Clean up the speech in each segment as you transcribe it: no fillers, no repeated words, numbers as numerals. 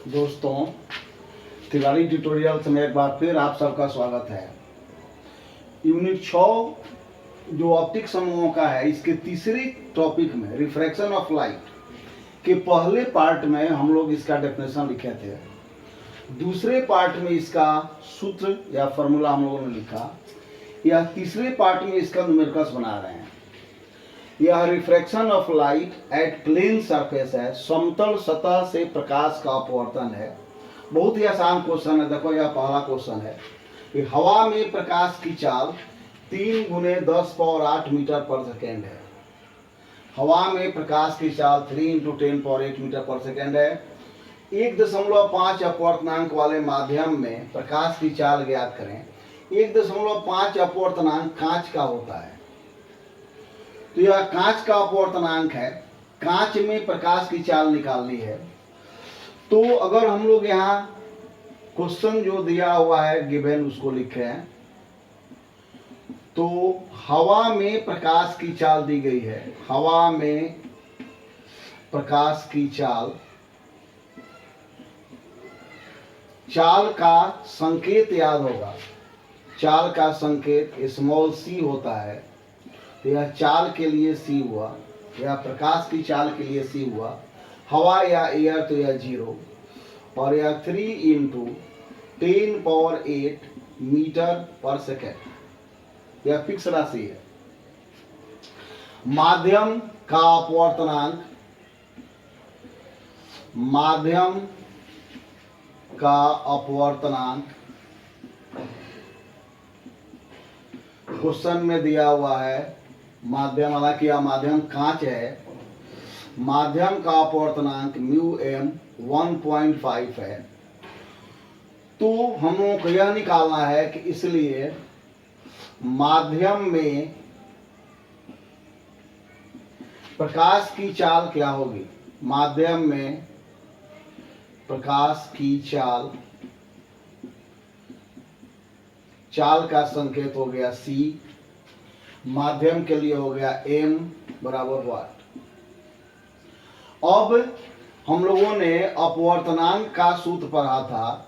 दोस्तों, तिवारी ट्यूटोरियल्स में एक बार फिर आप सबका स्वागत है। यूनिट 6 जो ऑप्टिक समूहों का है, इसके तीसरे टॉपिक में रिफ्रैक्शन ऑफ लाइट के पहले पार्ट में हम लोग इसका डेफिनेशन लिखे थे। दूसरे पार्ट में इसका सूत्र या फॉर्मूला हम लोगों ने लिखा। यह तीसरे पार्ट में इसका न्यूमेरिकल्स बना रहे हैं। यह refraction of light at plane surface है, समतल सतह से प्रकाश का अपवर्तन है। बहुत ही आसान क्वेश्चन है। देखो, यह पहला क्वेश्चन है कि हवा में प्रकाश की चाल 3 × 10⁸ मीटर पर सेकेंड है। हवा में प्रकाश की चाल 3 × 10⁸ मीटर पर सेकेंड है। 1.5 अपवर्तनांक वाले माध्यम में प्रकाश की चाल ज्ञात करें। 1.5 अपवर्तनांक कांच का होता है, तो यह कांच का अपवर्तनांक है। कांच में प्रकाश की चाल निकालनी है। तो अगर हम लोग यहाँ क्वेश्चन जो दिया हुआ है गिवन उसको लिखे हैं, तो हवा में प्रकाश की चाल दी गई है। हवा में प्रकाश की चाल, चाल का संकेत याद होगा। चाल का संकेत स्मॉल c होता है, तो यह चाल के लिए c हुआ, या प्रकाश की चाल के लिए c हुआ। हवा या एयर तो यह 0, और यह 3 × 10⁸ मीटर पर सेकेंड, यह फिक्स राशि है। माध्यम का अपवर्तनांक, माध्यम का अपवर्तनांक क्वेश्चन में दिया हुआ है। माध्यम, हालांकि यह माध्यम कांच है। माध्यम का अपवर्तनांक μm 1.5 है। तो हम लोगों को यह निकालना है कि इसलिए माध्यम में प्रकाश की चाल क्या होगी। माध्यम में प्रकाश की चाल, चाल का संकेत हो गया c, माध्यम के लिए हो गया m बराबर वाट। अब हम लोगों ने अपवर्तनांक का सूत्र पढ़ा था।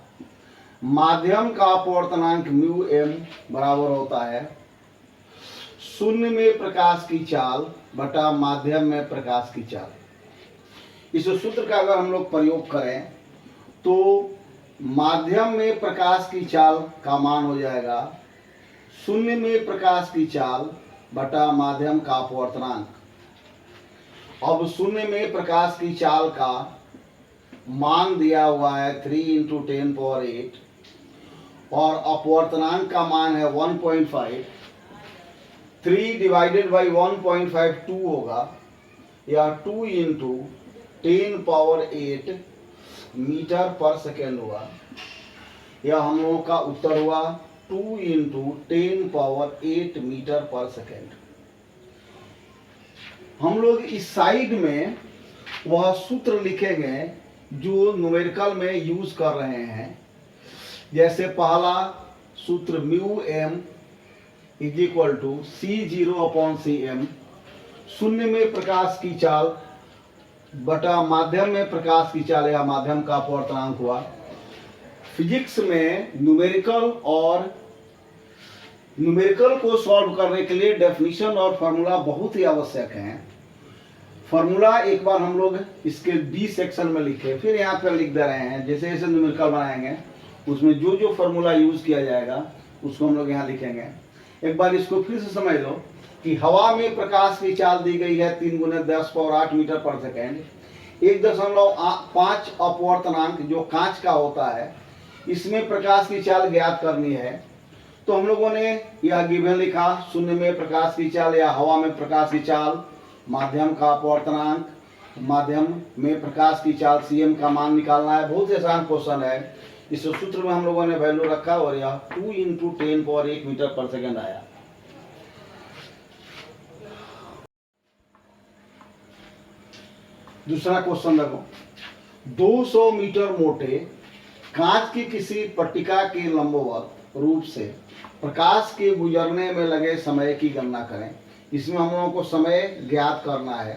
माध्यम का अपवर्तनांक μm बराबर होता है शून्य में प्रकाश की चाल बटा माध्यम में प्रकाश की चाल। इस सूत्र का अगर हम लोग प्रयोग करें तो माध्यम में प्रकाश की चाल का मान हो जाएगा शून्य में प्रकाश की चाल बटा माध्यम का अपवर्तनांक। अब शून्य में प्रकाश की चाल का मान दिया हुआ है 3 × 10⁸, और अपवर्तनांक का मान है 1.5। 3 / 1.5 2 होगा, या 2 × 10⁸ मीटर पर सेकेंड हुआ। यह हम लोगों का उत्तर हुआ 2 × 10⁸ मीटर पर सेकेंड। हम लोग इस साइड में वह सूत्र लिखेंगे जो न्यूमेरिकल में यूज कर रहे हैं। जैसे पहला सूत्र μm = c0/cm, शून्य में प्रकाश की चाल बटा माध्यम में प्रकाश की चाल, या माध्यम का अपवर्तनांक हुआ। फिजिक्स में न्यूमेरिकल को सॉल्व करने के लिए डेफिनेशन और फार्मूला बहुत ही आवश्यक हैं। फार्मूला एक बार हम लोग इसके बी सेक्शन में लिखे, फिर यहाँ पर लिख दे रहे हैं। जैसे जैसे न्यूमेरिकल बनाएंगे उसमें जो जो फार्मूला यूज किया जाएगा उसको हम लोग यहाँ लिखेंगे। एक बार इसको फिर से समझ लो कि हवा में प्रकाश की चाल दी गई है 3 × 10⁸ मीटर पर सेकेंड। 1.5 अपवर्तनांक जो कांच का होता है, इसमें प्रकाश की चाल ज्ञात करनी है। तो हम लोगों ने यह गिवन लिखा, शून्य में प्रकाश की चाल या हवा में प्रकाश की चाल, माध्यम का अपवर्तनांक, माध्यम में प्रकाश की चाल cm का मान निकालना है। बहुत ही आसान क्वेश्चन है। इस सूत्र में हम लोगों ने वैल्यू रखा और यह 2 × 10⁸ मीटर पर सेकेंड आया। दूसरा क्वेश्चन देखो, 200 मीटर मोटे कांच की किसी पट्टिका के लंबवत रूप से प्रकाश के गुजरने में लगे समय की गणना करें। इसमें हम लोगों को समय ज्ञात करना है।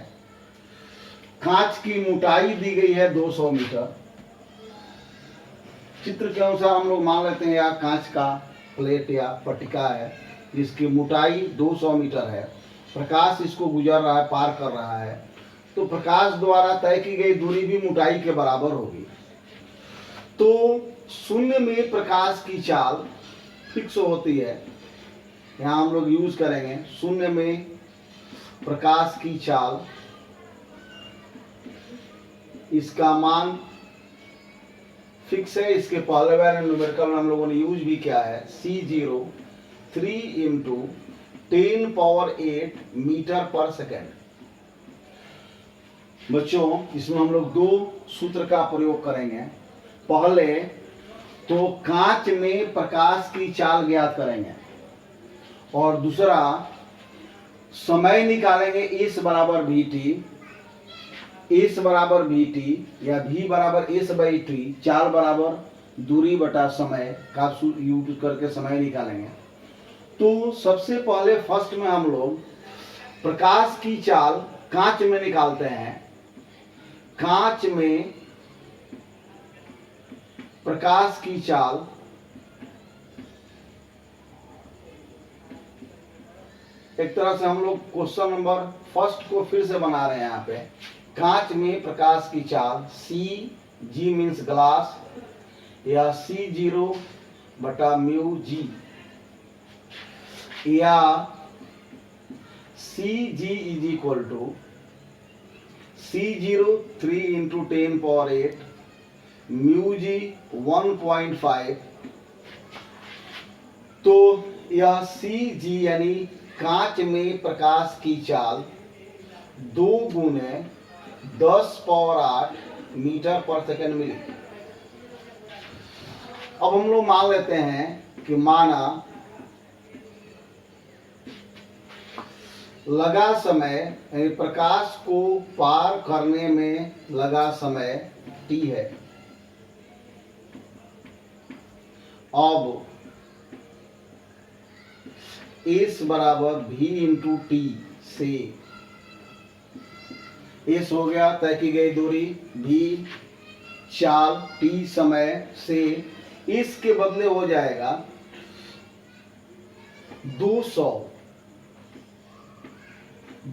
कांच की मोटाई दी गई है 200 मीटर, चित्र के अनुसार हम लोग मान लेते हैं या कांच का प्लेट या पट्टिका है, जिसकी मोटाई 200 मीटर है। प्रकाश इसको गुजर रहा है, पार कर रहा है, तो प्रकाश द्वारा तय की गई दूरी भी मोटाई के बराबर होगी। तो शून्य में प्रकाश की चाल फिक्स होती है, यहाँ हम लोग यूज करेंगे शून्य में प्रकाश की चाल, इसका मान फिक्स है। इसके पहले वाले न्यूमेरिकल में हम लोगों ने यूज भी किया है, C0 3 × 10⁸ मीटर पर सेकेंड। बच्चों, इसमें हम लोग दो सूत्र का प्रयोग करेंगे। पहले तो कांच में प्रकाश की चाल ज्ञात करेंगे और दूसरा समय निकालेंगे। S बराबर VT, S बराबर VT या V बराबर S/T, चाल बराबर दूरी बटा समय का यूज करके समय निकालेंगे। तो सबसे पहले फर्स्ट में हम लोग प्रकाश की चाल कांच में निकालते हैं। कांच में प्रकाश की चाल एक तरह से हम लोग क्वेश्चन नंबर फर्स्ट को फिर से बना रहे हैं। यहाँ पे कांच में प्रकाश की चाल G मीन्स ग्लास या C0 बटा म्यू G या CG is equal to C0 3 × 10⁸ mu G 1.5। तो यह CG यानी कांच में प्रकाश की चाल 2 × 10⁸ मीटर पर सेकेंड मिली। अब हम लोग मान लेते हैं कि माना लगा समय, प्रकाश को पार करने में लगा समय T है। अब S बराबर V × T से S हो गया तय की गई दूरी, V चाल, T समय से S के बदले हो जाएगा 200,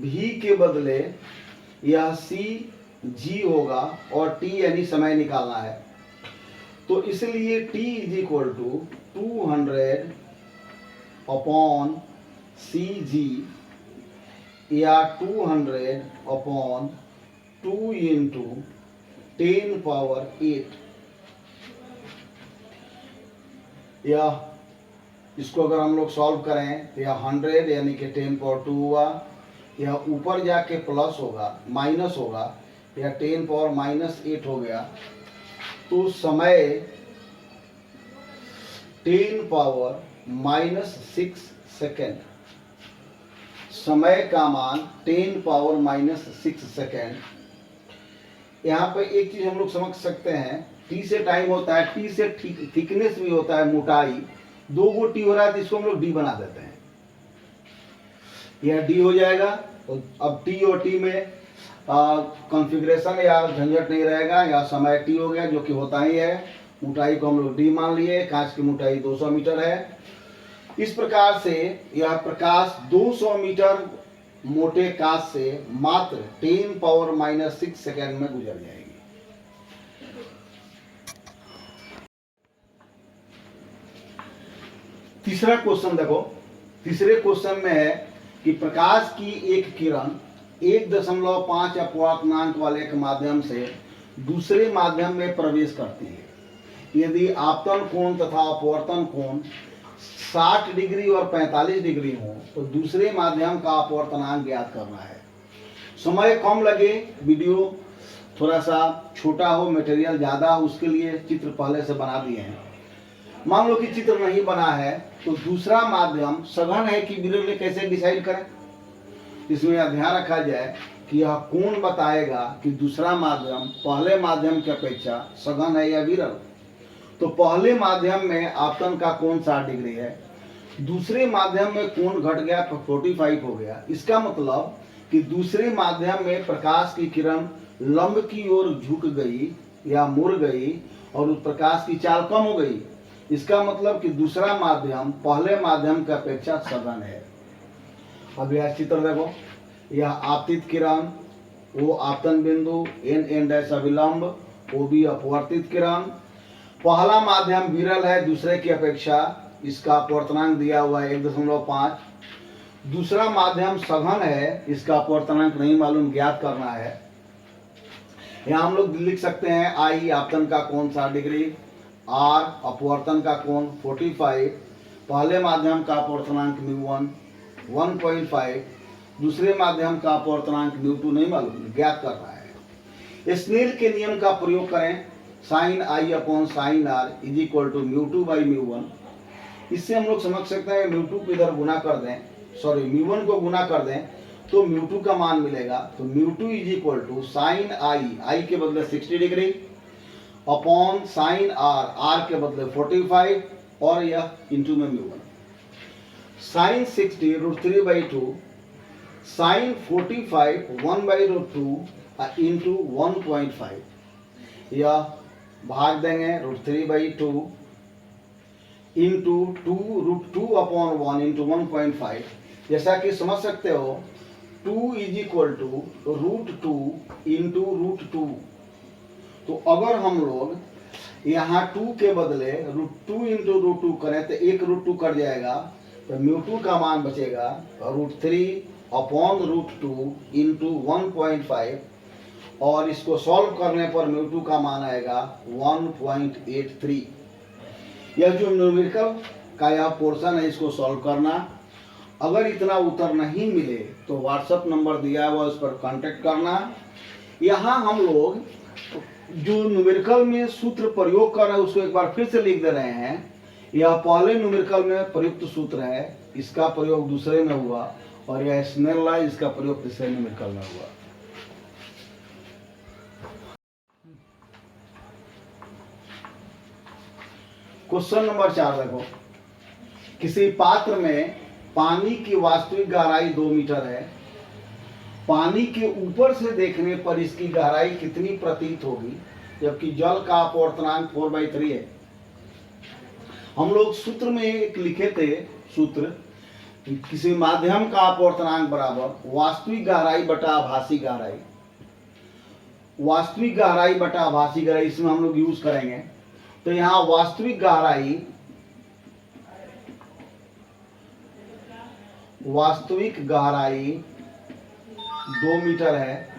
V के बदले यह CG होगा और T यानी समय निकालना है। तो इसलिए T is equal to 200 upon CG या 200 अपॉन 2 × 10⁸। यह इसको अगर हम लोग सॉल्व करें तो यह 100 यानी कि 10⁻² हुआ, यह ऊपर जाके प्लस होगा, माइनस होगा, यह 10⁻−8 हो गया। तो समय 10⁻−6 सेकेंड, समय का मान 10⁻−6 सेकेंड। यहाँ पे एक चीज हम लोग समझ सकते हैं, T से टाइम होता है, T से थिकनेस भी होता है, मोटाई। 2 गो T हो रहा है तो इसको हम लोग D बना देते हैं, यह D हो जाएगा। तो अब T और T में कॉन्फ़िगरेशन या झंझट नहीं रहेगा, या समय T हो गया जो कि होता ही है। मोटाई को हम लोग D मान लिए, कांच की मोटाई 200 मीटर है। इस प्रकार से यह प्रकाश 200 मीटर मोटे कांच से मात्र 10⁻−6 सेकेंड में गुजर जाएगी। तीसरा क्वेश्चन देखो, तीसरे क्वेश्चन में है कि प्रकाश की एक किरण 1.5 अपवर्तनांक वाले एक माध्यम से दूसरे माध्यम में प्रवेश करती है। यदि आपतन कोण तथा अपवर्तन कोण 60 डिग्री और 45 डिग्री हो तो दूसरे माध्यम का अपवर्तनांक ज्ञात करना है। समय कम लगे, वीडियो थोड़ा सा छोटा हो, मटेरियल ज़्यादा हो, उसके लिए चित्र पहले से बना दिए हैं। मान लो कि चित्र नहीं बना है तो दूसरा माध्यम सघन है कि विरल, कैसे डिसाइड करें। इसमें यह ध्यान रखा जाए कि यह कोण बताएगा कि दूसरा माध्यम पहले माध्यम की अपेक्षा सघन है या विरल। तो पहले माध्यम में आपतन का कोण 60 डिग्री है, दूसरे माध्यम में कोण घट गया तो 45 हो गया। इसका मतलब कि दूसरे माध्यम में प्रकाश की किरण लंब की ओर झुक गई या मुड़ गई और उस प्रकाश की चाल कम हो गई। इसका मतलब कि दूसरा माध्यम पहले माध्यम की अपेक्षा सघन है। अब यह चित्र देखो, यह आपतित किरण, वो आपतन बिंदु, एन डैश अभिलंब, वो भी अपवर्तित किरण। पहला माध्यम विरल है दूसरे की अपेक्षा, इसका अपवर्तनांक दिया हुआ है 1.5। दूसरा माध्यम सघन है, इसका अपवर्तनांक नहीं मालूम, ज्ञात करना है। यहाँ हम लोग लिख सकते हैं आई आपतन का कोण 60 डिग्री, आर अपवर्तन का कोण 45, पहले माध्यम का अपवर्तनांक μ1 1.5, दूसरे माध्यम का अपवर्तनांक μ2 नहीं मालूम, ज्ञात करना है। स्नेल के नियम का प्रयोग करें, sine i upon sine r is equal to μ2 by μ1। इससे हम लोग समझ सकते हैं μ2 को इधर गुना कर दें, सॉरी μ1 को गुना कर दें तो μ2 का मान मिलेगा। तो μ2 इज इक्वल टू साइन आई के बदले 60 डिग्री अपॉन साइन आर के बदले 45 और यह इंटू में μ1। Sine 60 √3/2, sine 45 1/√2 into 1.5। यह भाग देंगे √3/2 इंटू 2 अपॉन 1 इंटू 1.5। जैसा कि समझ सकते हो 2 इज इक्वल टू √2 इंटू √2। तो अगर हम लोग यहाँ 2 के बदले √2 इंटू √2 करें तो एक √2 कट जाएगा, तो μ2 का मान बचेगा √3 अपॉन √2 इंटू 1.5 और इसको सॉल्व करने पर μ2 का मान आएगा 1.83। यह जो न्यूमेरिकल का यह पोर्शन है इसको सॉल्व करना। अगर इतना उत्तर नहीं मिले तो व्हाट्सएप नंबर दिया हुआ उस पर कांटेक्ट करना। यहाँ हम लोग जो न्यूमेरिकल में सूत्र प्रयोग कर रहे हैं उसको एक बार फिर से लिख दे रहे हैं। यह पहले न्यूमेरिकल में प्रयुक्त सूत्र है, इसका प्रयोग दूसरे में हुआ, और यह स्नेल लॉ इसका प्रयोग तीसरे न्यूमेरिकल में हुआ। क्वेश्चन नंबर 4 देखो, किसी पात्र में पानी की वास्तविक गहराई 2 मीटर है। पानी के ऊपर से देखने पर इसकी गहराई कितनी प्रतीत होगी, जबकि जल का अपवर्तनांक 4/3 है। हम लोग सूत्र में एक लिखे थे सूत्र, किसी माध्यम का अपवर्तनांक बराबर वास्तविक गहराई बटा आभासी गहराई। वास्तविक गहराई बटा आभासी गहराई इसमें हम लोग यूज करेंगे। तो यहाँ वास्तविक गहराई 2 मीटर है।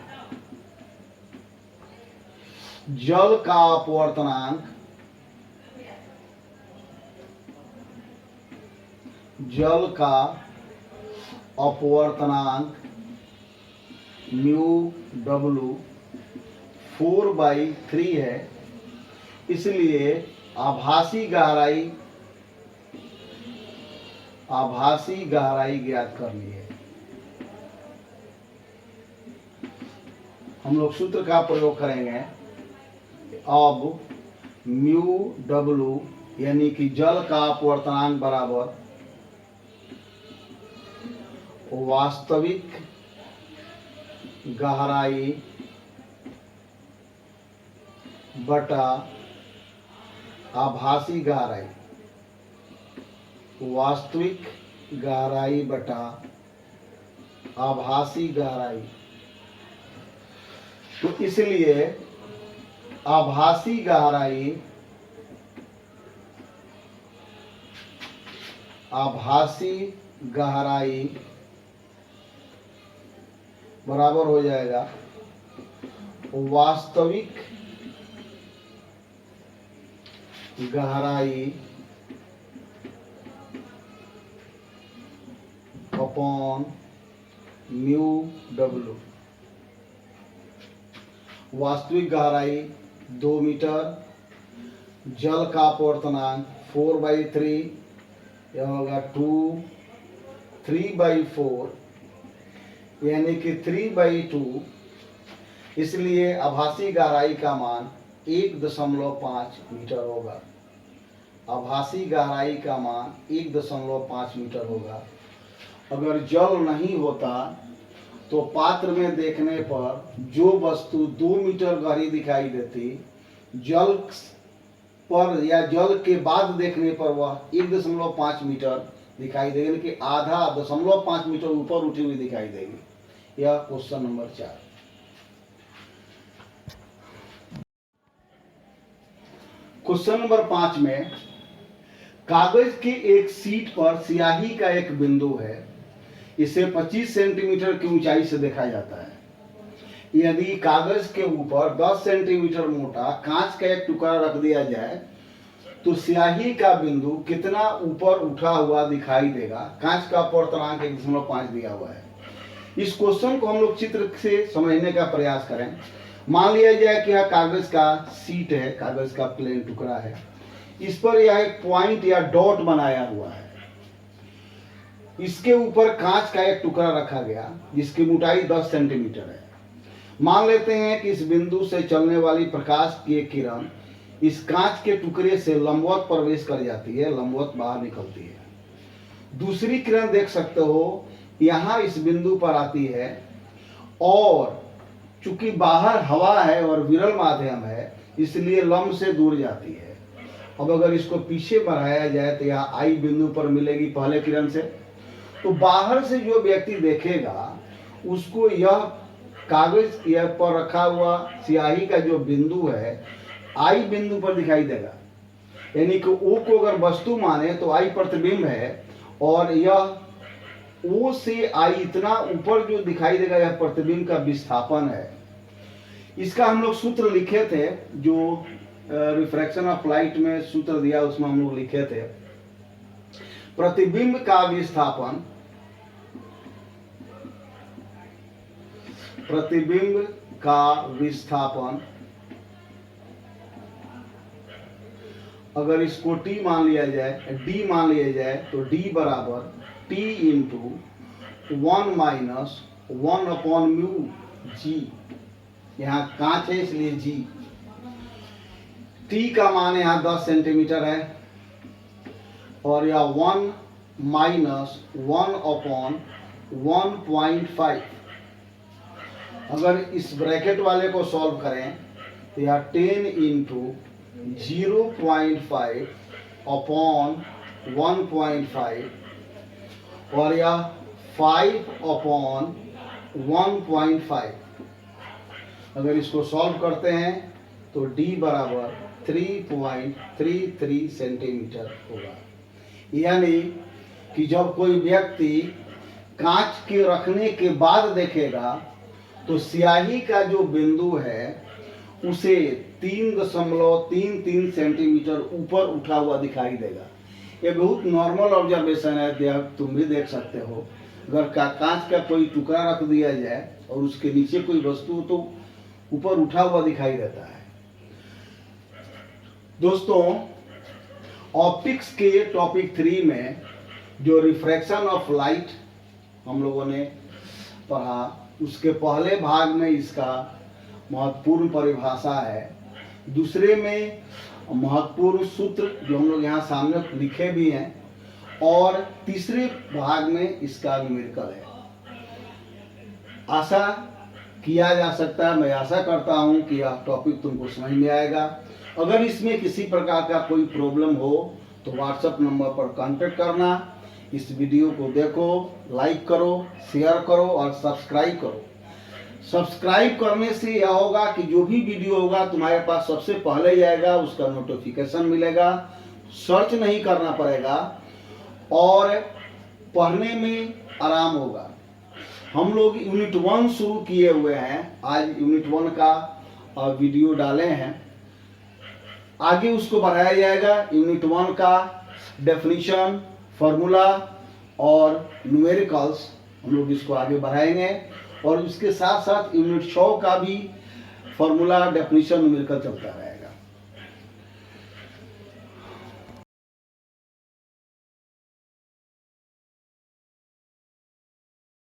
जल का अपवर्तनांक μw 4/3 है, इसलिए आभासी गहराई ज्ञात करनी है। हम लोग सूत्र का प्रयोग करेंगे। अब μw यानी कि जल का अपवर्तनांक बराबर वास्तविक गहराई बटा आभासी गहराई। वास्तविक गहराई बटा आभासी गहराई। तो इसलिए आभासी गहराई बराबर हो जाएगा वास्तविक गहराई अपॉन μw। वास्तविक गहराई 2 मीटर, जल का अपवर्तनांक 4/3, यह होगा 3/4 यानी कि 3/2। इसलिए आभासी गहराई का मान 1.5 मीटर होगा। आभासी गहराई का मान 1.5 मीटर होगा। अगर जल नहीं होता तो पात्र में देखने पर जो वस्तु 2 मीटर गहरी दिखाई देती, जल पर या जल के बाद देखने पर वह 1.5 मीटर दिखाई देगी, लेकिन आधा 0.5 मीटर ऊपर उठी हुई दिखाई देगी। यह क्वेश्चन नंबर 4। क्वेश्चन नंबर 5 में कागज की एक सीट पर स्याही का एक बिंदु है, इसे 25 सेंटीमीटर की ऊंचाई से देखा जाता है। यदि कागज के ऊपर 10 सेंटीमीटर मोटा कांच का एक टुकड़ा रख दिया जाए तो स्याही का बिंदु कितना ऊपर उठा हुआ दिखाई देगा। कांच का अपर्तनांक 1.5 दिया हुआ है। इस क्वेश्चन को हम लोग चित्र से समझने का प्रयास करें। मान लिया जाए कि यह कागज का सीट है, कागज का प्लेन टुकड़ा है, इस पर यह एक पॉइंट या डॉट बनाया हुआ है। इसके ऊपर कांच का एक टुकड़ा रखा गया जिसकी मोटाई 10 सेंटीमीटर है। मान लेते हैं कि इस बिंदु से चलने वाली प्रकाश की एक किरण इस कांच के टुकड़े से लंबवत प्रवेश कर जाती है, लंबवत बाहर निकलती है। दूसरी किरण देख सकते हो यहां इस बिंदु पर आती है और चूंकि बाहर हवा है और विरल माध्यम है इसलिए लंब से दूर जाती है। अब अगर इसको पीछे बढ़ाया जाए तो यहाँ आई बिंदु पर मिलेगी पहले किरण से, तो बाहर से जो व्यक्ति देखेगा उसको यह कागज पर रखा हुआ स्याही का जो बिंदु है आई बिंदु पर दिखाई देगा। यानी कि ओ को अगर वस्तु माने तो आई प्रतिबिंब है और यह ओ से आई इतना ऊपर जो दिखाई देगा यह प्रतिबिंब का विस्थापन है। इसका हम लोग सूत्र लिखे थे, जो रिफ्रैक्शन ऑफ लाइट में सूत्र दिया उसमें हम लोग लिखे थे, प्रतिबिंब का विस्थापन, प्रतिबिंब का विस्थापन अगर इसको t मान लिया जाए, d मान लिया जाए तो d बराबर t into 1 minus 1 upon mu g। यहाँ कांच है इसलिए g। t का मान यहाँ 10 सेंटीमीटर है और यह 1 माइनस 1 अपॉन 1.5। अगर इस ब्रैकेट वाले को सॉल्व करें तो यह 10 इंटू 0.5 अपॉन 1.5 और यह 5 अपॉन 1.5। अगर इसको सॉल्व करते हैं तो d बराबर 3.33 सेंटीमीटर होगा। यानी कि जब कोई व्यक्ति कांच के रखने के बाद देखेगा तो स्याही का जो बिंदु है उसे 3.33 सेंटीमीटर ऊपर उठा हुआ दिखाई देगा। ये बहुत नॉर्मल ऑब्जर्वेशन है, तुम भी देख सकते हो। अगर कांच का कोई टुकड़ा रख दिया जाए और उसके नीचे कोई वस्तु तो ऊपर उठा हुआ दिखाई देता है। दोस्तों, ऑप्टिक्स के टॉपिक 3 में जो रिफ्रैक्शन ऑफ लाइट हम लोगों ने पढ़ा उसके पहले भाग में इसका महत्वपूर्ण परिभाषा है, दूसरे में महत्वपूर्ण सूत्र जो हम लोग यहाँ सामने लिखे भी हैं, और तीसरे भाग में इसका न्यूमेरिकल है। आशा किया जा सकता है, मैं आशा करता हूँ कि यह टॉपिक तुमको समझ में आएगा। अगर इसमें किसी प्रकार का कोई प्रॉब्लम हो तो व्हाट्सएप नंबर पर कांटेक्ट करना। इस वीडियो को देखो, लाइक करो, शेयर करो और सब्सक्राइब करो। सब्सक्राइब करने से यह होगा कि जो भी वीडियो होगा तुम्हारे पास सबसे पहले जाएगा, उसका नोटिफिकेशन मिलेगा, सर्च नहीं करना पड़ेगा और पढ़ने में आराम होगा। हम लोग यूनिट 1 शुरू किए हुए हैं, आज यूनिट 1 का वीडियो डाले हैं, आगे उसको बढ़ाया जाएगा। यूनिट 1 का डेफिनेशन, फार्मूला और न्यूमेरिकल्स हम लोग इसको आगे बढ़ाएंगे और इसके साथ साथ यूनिट 6 का भी फार्मूला, डेफिनेशन, न्यूमेरिकल चलता है।